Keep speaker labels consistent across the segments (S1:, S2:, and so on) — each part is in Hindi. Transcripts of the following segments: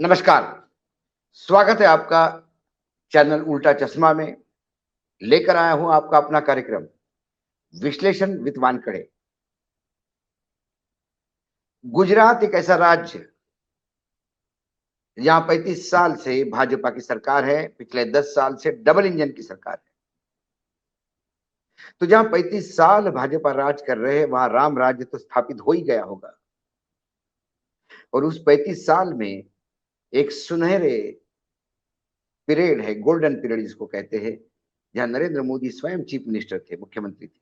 S1: नमस्कार। स्वागत है आपका चैनल उल्टा चश्मा में। लेकर आया हूं आपका अपना कार्यक्रम विश्लेषण विद वानखड़े। गुजरात एक ऐसा राज्य जहां 35 साल से भाजपा की सरकार है, पिछले 10 साल से डबल इंजन की सरकार है। तो जहां 35 साल भाजपा राज कर रहे हैं, वहां राम राज्य तो स्थापित हो ही गया होगा। और उस 35 साल में एक सुनहरे पीरियड है, गोल्डन पीरियड जिसको कहते हैं, जहां नरेंद्र मोदी स्वयं चीफ मिनिस्टर थे, मुख्यमंत्री थे।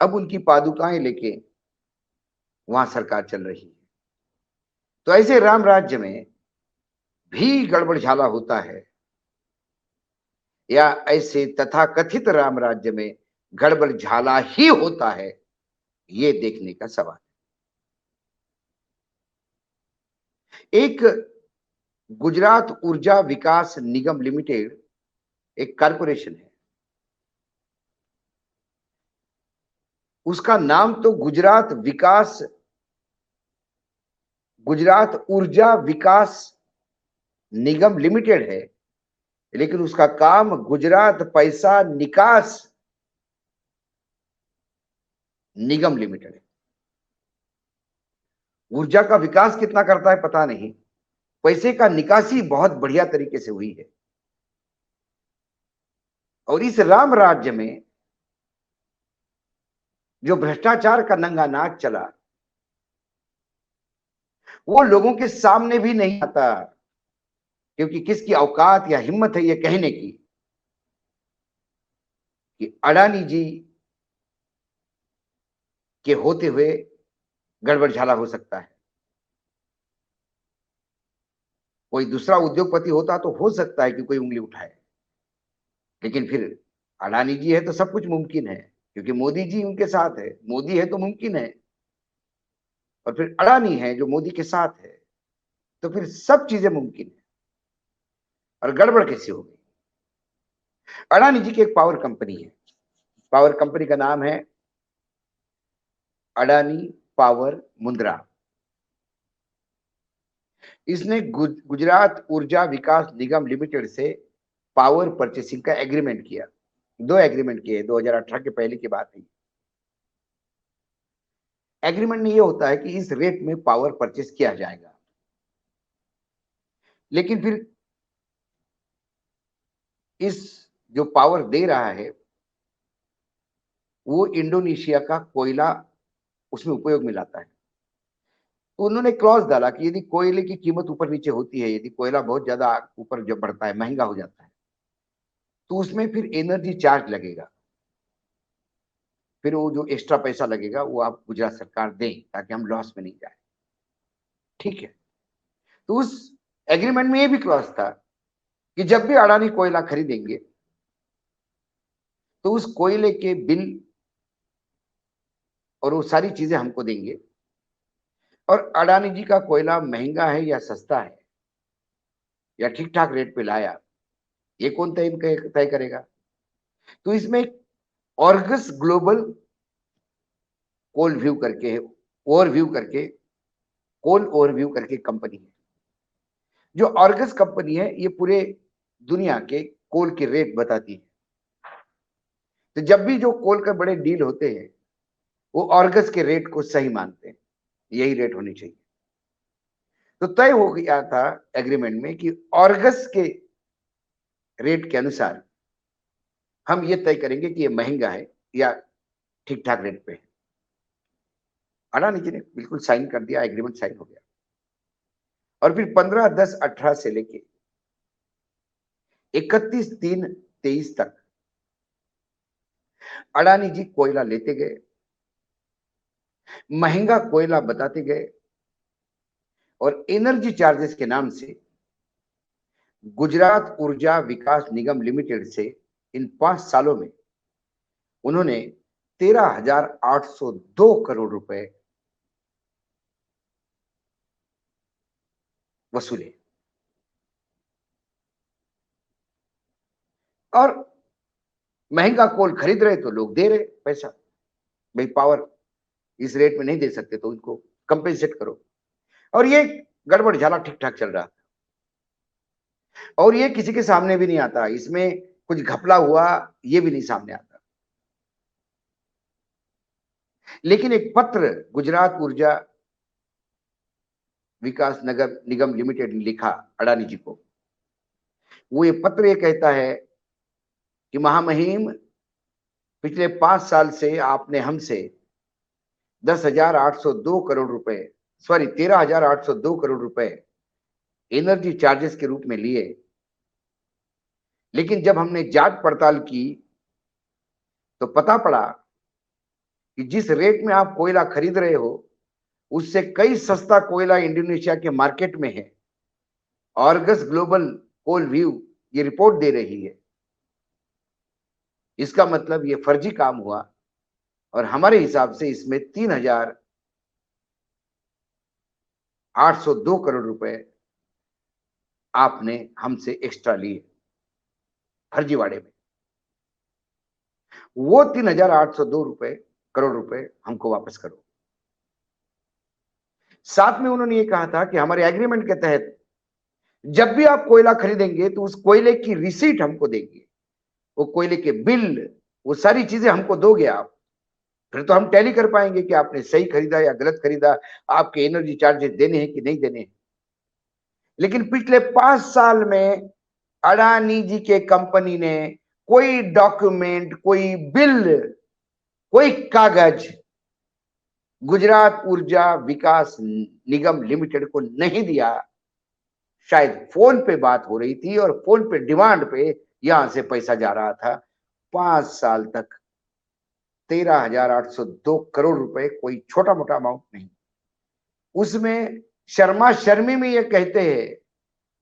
S1: अब उनकी पादुकाएं लेके वहां सरकार चल रही है। तो ऐसे राम राज्य में भी गड़बड़ झाला होता है, या ऐसे तथाकथित राम राज्य में गड़बड़ झाला ही होता है, ये देखने का सवाल है। एक गुजरात ऊर्जा विकास निगम लिमिटेड एक कारपोरेशन है। उसका नाम तो गुजरात ऊर्जा विकास निगम लिमिटेड है, लेकिन उसका काम गुजरात पैसा निकास निगम लिमिटेड है। ऊर्जा का विकास कितना करता है पता नहीं, पैसे का निकासी बहुत बढ़िया तरीके से हुई है। और इस राम राज्य में जो भ्रष्टाचार का नंगा नाच चला, वो लोगों के सामने भी नहीं आता, क्योंकि किसकी औकात या हिम्मत है ये कहने की कि अडानी जी के होते हुए गड़बड़ झाला हो सकता है। कोई दूसरा उद्योगपति होता तो हो सकता है कि कोई उंगली उठाए, लेकिन फिर अडानी जी है तो सब कुछ मुमकिन है, क्योंकि मोदी जी उनके साथ है। मोदी है तो मुमकिन है, और फिर अडानी है जो मोदी के साथ है, तो फिर सब चीजें मुमकिन है। और गड़बड़ कैसे हो गई? अडानी जी की एक पावर कंपनी है। पावर कंपनी का नाम है अडानी पावर मुंद्रा। इसने गुजरात ऊर्जा विकास निगम लिमिटेड से पावर परचेसिंग का एग्रीमेंट किया। दो एग्रीमेंट किए, 2018 के पहले की बात है। एग्रीमेंट में यह होता है कि इस रेट में पावर परचेस किया जाएगा, लेकिन फिर इस जो पावर दे रहा है वो इंडोनेशिया का कोयला उसमें उपयोग में लाता है। तो उन्होंने क्लॉज डाला कि यदि कोयले की कीमत ऊपर नीचे होती है, यदि कोयला बहुत ज्यादा ऊपर जब बढ़ता है, महंगा हो जाता है, तो उसमें फिर एनर्जी चार्ज लगेगा। फिर वो जो एक्स्ट्रा पैसा लगेगा वो आप गुजरात सरकार दें, ताकि हम लॉस में नहीं जाए। ठीक है। तो उस एग्रीमेंट में ये भी क्लॉज था कि जब भी अडानी कोयला खरीदेंगे तो उस कोयले के बिल और वो सारी चीजें हमको देंगे। और अडानी जी का कोयला महंगा है या सस्ता है या ठीक ठाक रेट पे लाया, ये कौन तय करेगा? तो इसमें ऑर्गस ग्लोबल कोल व्यू करके ओवरव्यू करके कोल ओवरव्यू करके कंपनी है। जो ऑर्गस कंपनी है ये पूरे दुनिया के कोल के रेट बताती है। तो जब भी जो कोल के बड़े डील होते हैं, वो ऑर्गस के रेट को सही मानते हैं, यही रेट होनी चाहिए। तो तय हो गया था एग्रीमेंट में कि ऑर्गस के रेट के अनुसार हम ये तय करेंगे कि ये महंगा है या ठीक ठाक रेट पे है। अडानी जी ने बिल्कुल साइन कर दिया, एग्रीमेंट साइन हो गया। और फिर 15/10/18 से लेके 31/3/23 तक अडानी जी कोयला लेते गए, महंगा कोयला बताते गए, और एनर्जी चार्जेस के नाम से गुजरात ऊर्जा विकास निगम लिमिटेड से इन 5 सालों में उन्होंने 13,802 करोड़ रुपए वसूले। और महंगा कोल खरीद रहे तो लोग दे रहे पैसा, भाई पावर इस रेट में नहीं दे सकते तो इनको कंपेंसेट करो। और ये गड़बड़ झाला ठीक ठाक चल रहा और ये किसी के सामने भी नहीं आता, इसमें कुछ घपला हुआ ये भी नहीं सामने आता। लेकिन एक पत्र गुजरात ऊर्जा विकास नगर निगम लिमिटेड ने लिखा अडानी जी को। वो ये पत्र ये कहता है कि महामहिम, पिछले 5 साल से आपने हमसे 10,802 करोड़ रुपए, सॉरी 13,802 करोड़ रुपए एनर्जी चार्जेस के रूप में लिए। लेकिन जब हमने जांच पड़ताल की तो पता पड़ा कि जिस रेट में आप कोयला खरीद रहे हो उससे कई सस्ता कोयला इंडोनेशिया के मार्केट में है। ऑर्गस ग्लोबल कोल व्यू ये रिपोर्ट दे रही है। इसका मतलब ये फर्जी काम हुआ और हमारे हिसाब से इसमें 3,802 करोड़ रुपए आपने हमसे एक्स्ट्रा लिए फर्जीवाड़े में। वो 3,802 करोड़ रुपए हमको वापस करो। साथ में उन्होंने ये कहा था कि हमारे एग्रीमेंट के तहत जब भी आप कोयला खरीदेंगे तो उस कोयले की रिसीट हमको देंगे, वो कोयले के बिल, वो सारी चीजें हमको दोगे आप, फिर तो हम टैली कर पाएंगे कि आपने सही खरीदा या गलत खरीदा, आपके एनर्जी चार्जेस देने हैं कि नहीं देने हैं। लेकिन पिछले 5 साल में अडानी जी के कंपनी ने कोई डॉक्यूमेंट, कोई बिल, कोई कागज गुजरात ऊर्जा विकास निगम लिमिटेड को नहीं दिया। शायद फोन पे बात हो रही थी और फोन पे डिमांड पे यहां से पैसा जा रहा था। 5 साल तक 13,802 करोड़ रुपए कोई छोटा मोटा अमाउंट नहीं। उसमें शर्मा शर्मी में ये कहते हैं,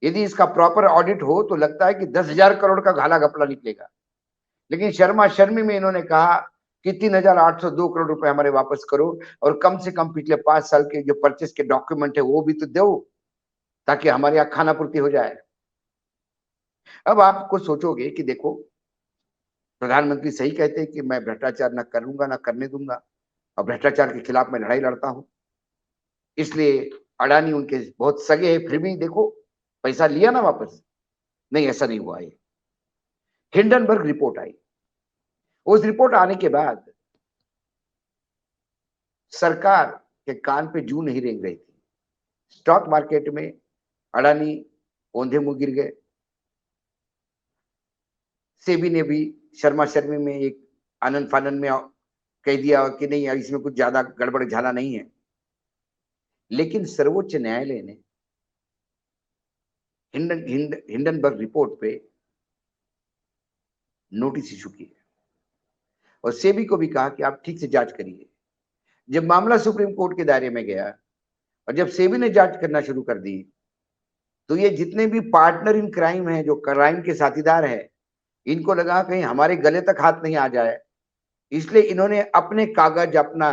S1: यदि इसका प्रॉपर ऑडिट हो तो लगता है कि 10,000 करोड़ का घाला घपला निकलेगा। लेकिन शर्मा शर्मी में इन्होंने कहा कि 3,802 करोड़ रुपए हमारे वापस करो और कम से कम पिछले 5 साल के जो परचेस के डॉक्यूमेंट है वो भी तो दो, ताकि हमारे यहाँ खाना पूर्ति हो जाए। अब आपको सोचोगे कि देखो, प्रधानमंत्री सही कहते हैं कि मैं भ्रष्टाचार न करूंगा न करने दूंगा और भ्रष्टाचार के खिलाफ मैं लड़ाई लड़ता हूं, इसलिए अडानी उनके बहुत सगे हैं, फिर भी देखो पैसा लिया ना वापस। नहीं, ऐसा नहीं हुआ। ये हिंडनबर्ग रिपोर्ट आई। उस रिपोर्ट आने के बाद सरकार के कान पे जू नहीं रेंग रही थी। स्टॉक मार्केट में अडानी औंधे मुंह गिर गए। सेबी ने भी शर्मा शर्मी में एक आनंद फानंद में कह दिया कि नहीं यार, इसमें कुछ ज्यादा गड़बड़ झाला नहीं है। लेकिन सर्वोच्च न्यायालय ने हिंडनबर्ग रिपोर्ट पे नोटिस इशू किया और सेबी को भी कहा कि आप ठीक से जांच करिए। जब मामला सुप्रीम कोर्ट के दायरे में गया और जब सेबी ने जांच करना शुरू कर दी तो ये जितने भी पार्टनर इन क्राइम हैं, जो क्राइम के साथीदार हैं, इनको लगा कहीं हमारे गले तक हाथ नहीं आ जाए, इसलिए इन्होंने अपने कागज, अपना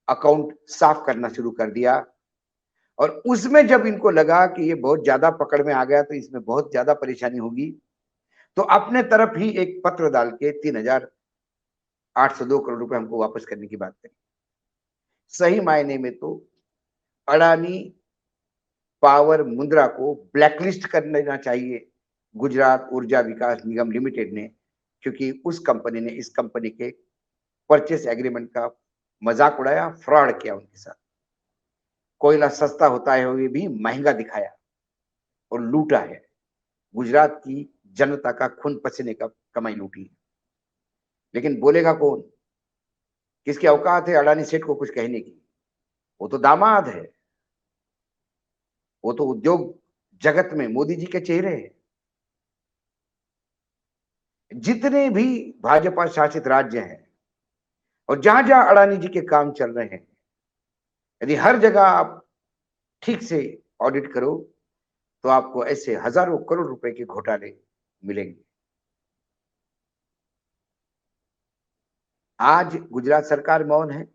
S1: अकाउंट साफ करना शुरू कर दिया। और उसमें जब इनको लगा कि ये बहुत ज्यादा पकड़ में आ गया तो इसमें बहुत ज्यादा परेशानी होगी, तो अपने तरफ ही एक पत्र डाल के 3,802 करोड़ रुपए हमको वापस करने की बात करी। सही मायने में तो अडानी पावर मुंद्रा को ब्लैकलिस्ट कर देना चाहिए गुजरात ऊर्जा विकास निगम लिमिटेड ने, क्योंकि उस कंपनी ने इस कंपनी के परचेस एग्रीमेंट का मजाक उड़ाया, फ्रॉड किया उनके साथ। कोयला सस्ता होता है हुए भी महंगा दिखाया और लूटा है। गुजरात की जनता का खून पसीने का कमाई लूटी है। लेकिन बोलेगा कौन? किसकी औकात है अडानी सेठ को कुछ कहने की? वो तो दामाद है, वो तो उद्योग जगत में मोदी जी के चेहरे हैं। जितने भी भाजपा शासित राज्य हैं और जहां जहां अडानी जी के काम चल रहे हैं, यदि हर जगह आप ठीक से ऑडिट करो तो आपको ऐसे हजारों करोड़ रुपए के घोटाले मिलेंगे। आज गुजरात सरकार मौन है।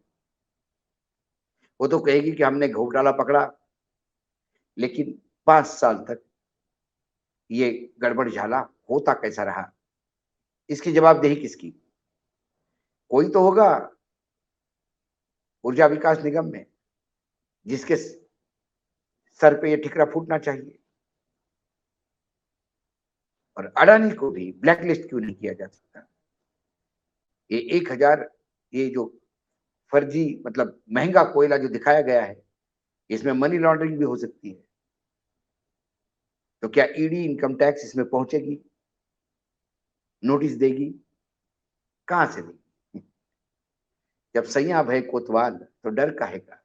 S1: वो तो कहेगी कि हमने घोटाला पकड़ा, लेकिन 5 साल तक ये गड़बड़ झाला होता कैसा रहा, इसकी जवाबदेही किसकी? कोई तो होगा ऊर्जा विकास निगम में जिसके सर पे ये ठिकरा फूटना चाहिए। और अडानी को भी ब्लैकलिस्ट क्यों नहीं किया जा सकता? ये 1000 ये जो फर्जी मतलब महंगा कोयला जो दिखाया गया है, इसमें मनी लॉन्ड्रिंग भी हो सकती है। तो क्या ईडी इनकम टैक्स इसमें पहुंचेगी, नोटिस देगी? कहां से देगी? जब सैया भय कोतवाल तो डर काहे का।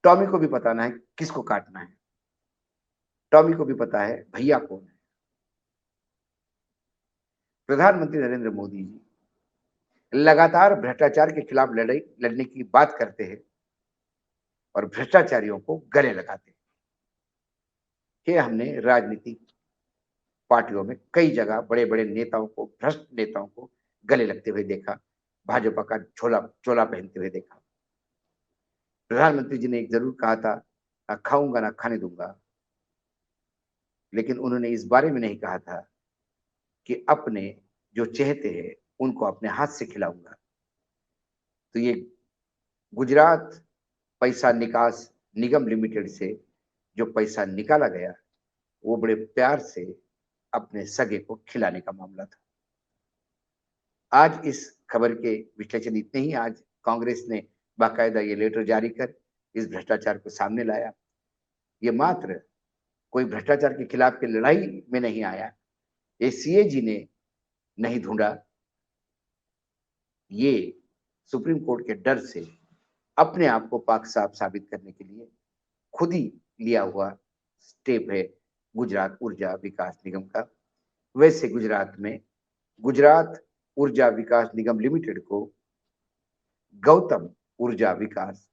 S1: टॉमी को भी पता ना है किसको काटना है, टॉमी को भी पता है भैया कौन है। प्रधानमंत्री नरेंद्र मोदी जी लगातार भ्रष्टाचार के खिलाफ लड़ाई लड़ने की बात करते हैं और भ्रष्टाचारियों को गले लगाते हैं। ये हमने राजनीतिक पार्टियों में कई जगह बड़े बड़े नेताओं को, भ्रष्ट नेताओं को गले लगते हुए देखा, भाजपा का झोला चोला पहनते हुए देखा। प्रधानमंत्री जी ने एक जरूर कहा था, ना खाऊंगा ना खाने दूंगा, लेकिन उन्होंने इस बारे में नहीं कहा था कि अपने जो चहेते हैं उनको अपने हाथ से खिलाऊंगा। तो ये गुजरात पैसा निकास निगम लिमिटेड से जो पैसा निकाला गया, वो बड़े प्यार से अपने सगे को खिलाने का मामला था। आज इस खबर के विश्लेषण इतने ही। आज कांग्रेस ने बाकायदा ये लेटर जारी कर इस भ्रष्टाचार को सामने लाया। ये मात्र कोई भ्रष्टाचार के खिलाफ की लड़ाई में नहीं आया, ये सीएजी ने नहीं ढूंढा, ये सुप्रीम कोर्ट के डर से अपने आप को पाक साफ साबित करने के लिए खुद ही लिया हुआ स्टेप है गुजरात ऊर्जा विकास निगम का। वैसे गुजरात में गुजरात ऊर्जा विकास निगम लिमिटेड को गौतम ऊर्जा विकास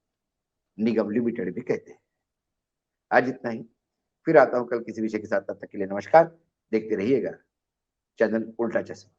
S1: निगम लिमिटेड भी कहते हैं। आज इतना ही, फिर आता हूं कल किसी विषय के साथ। तब तक के लिए नमस्कार। देखते रहिएगा चैनल उल्टा चश्मा।